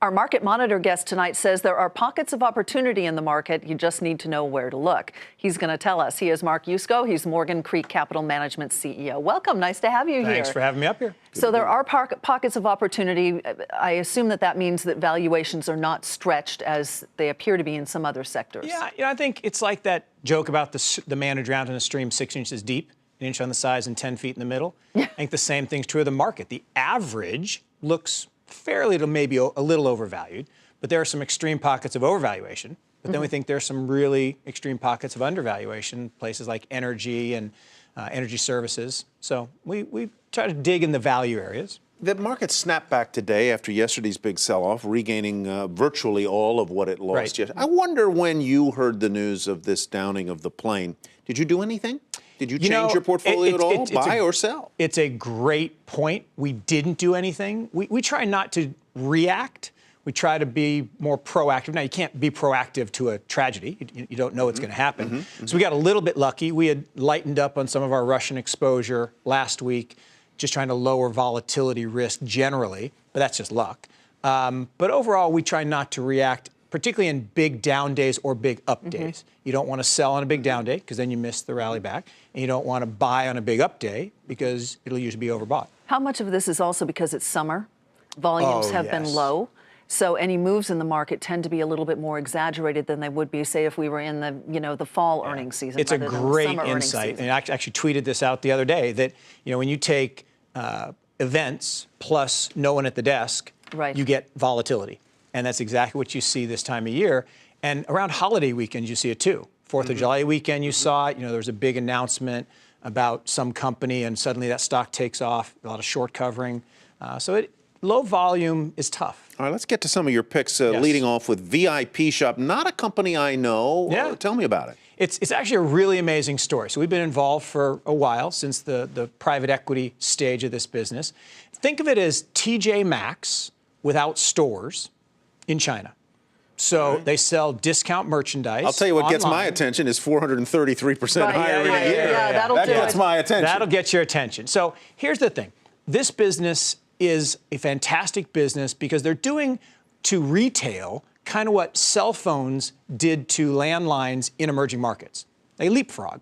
Our Market Monitor guest tonight says there are pockets of opportunity in the market. You just need to know where to look. He's going to tell us. He is Mark Yusko. He's Morgan Creek Capital Management CEO. Welcome. Nice to have you here. Thanks for having me up here. So there are pockets of opportunity. I assume that means that valuations are not stretched as they appear to be in some other sectors. Yeah, I think it's like that joke about the man who drowned in a stream 6 inches deep, an inch on the sides and 10 feet in the middle. I think the same thing's true of the market. The average looks fairly to maybe a little overvalued, but there are some extreme pockets of overvaluation. But then we think there's some really extreme pockets of undervaluation, places like energy and energy services. So we try to dig in the value areas. The market snapped back today after yesterday's big sell-off, regaining virtually all of what it lost yesterday. I wonder, when you heard the news of this downing of the plane, did you do anything? Did you change your portfolio at all, buy or sell? It's a great point. We didn't do anything. We try not to react. We try to be more proactive. Now, you can't be proactive to a tragedy. You don't know what's going to happen. So we got a little bit lucky. We had lightened up on some of our Russian exposure last week, just trying to lower volatility risk generally, but that's just luck. But overall, we try not to react, particularly in big down days or big up days. You don't want to sell on a big down day because then you miss the rally back. And you don't want to buy on a big up day because it'll usually be overbought. How much of this is also because it's summer? Volumes have been low. So any moves in the market tend to be a little bit more exaggerated than they would be, say, if we were in the, the fall earnings season. It's a great insight. And I actually tweeted this out the other day that, when you take events plus no one at the desk, you get volatility. And that's exactly what you see this time of year. And around holiday weekends, you see it too. 4th of July weekend, you saw it. There was a big announcement about some company, and suddenly that stock takes off. A lot of short covering. Low volume is tough. All right, let's get to some of your picks, leading off with VIP Shop. Not a company I know. Tell me about it. It's actually a really amazing story. So we've been involved for a while, since the private equity stage of this business. Think of it as TJ Maxx without stores in China. So they sell discount merchandise. I'll tell you what gets my attention is 433% higher in a year. That gets my attention. That'll get your attention. So here's the thing. This business is a fantastic business because they're doing to retail kind of what cell phones did to landlines in emerging markets. They leapfrogged.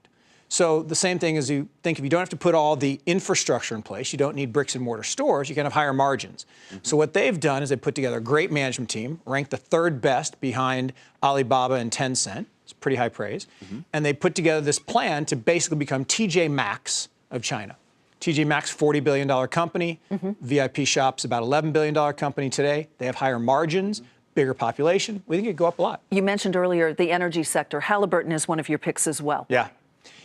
So the same thing as you think, if you don't have to put all the infrastructure in place, you don't need bricks and mortar stores, you can have higher margins. So what they've done is they put together a great management team, ranked the 3rd best behind Alibaba and Tencent. It's pretty high praise. And they put together this plan to basically become TJ Maxx of China. TJ Maxx, $40 billion company. VIP Shop's about $11 billion company today. They have higher margins, bigger population. We think it could go up a lot. You mentioned earlier the energy sector. Halliburton is one of your picks as well. Yeah.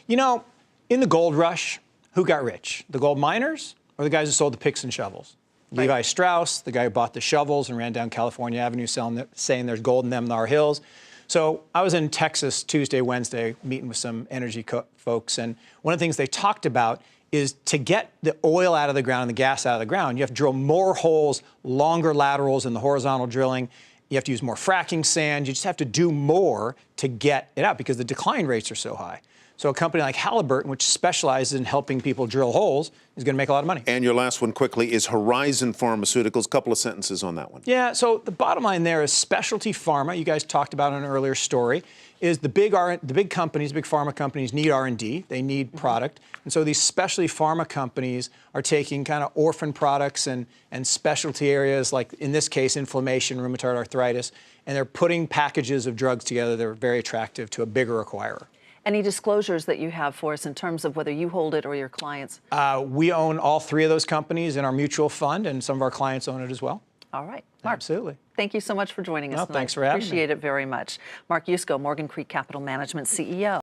In the gold rush, who got rich? The gold miners or the guys who sold the picks and shovels? Levi Strauss, the guy who bought the shovels and ran down California Avenue saying there's gold in them in our hills. So I was in Texas Tuesday, Wednesday, meeting with some energy folks, and one of the things they talked about is to get the oil out of the ground and the gas out of the ground, you have to drill more holes, longer laterals in the horizontal drilling. You have to use more fracking sand. You just have to do more to get it out because the decline rates are so high. So a company like Halliburton, which specializes in helping people drill holes, is going to make a lot of money. And your last one quickly is Horizon Pharmaceuticals. A couple of sentences on that one. Yeah, so the bottom line there is specialty pharma. You guys talked about in an earlier story. Is the big companies, big pharma companies need R&D. They need product. And so these specialty pharma companies are taking kind of orphan products and specialty areas, like in this case, inflammation, rheumatoid arthritis, and they're putting packages of drugs together that are very attractive to a bigger acquirer. Any disclosures that you have for us in terms of whether you hold it or your clients? We own all 3 of those companies in our mutual fund, and some of our clients own it as well. All right. Mark, absolutely. Thank you so much for joining us tonight. Thanks for having me. Appreciate it very much. Mark Yusko, Morgan Creek Capital Management CEO.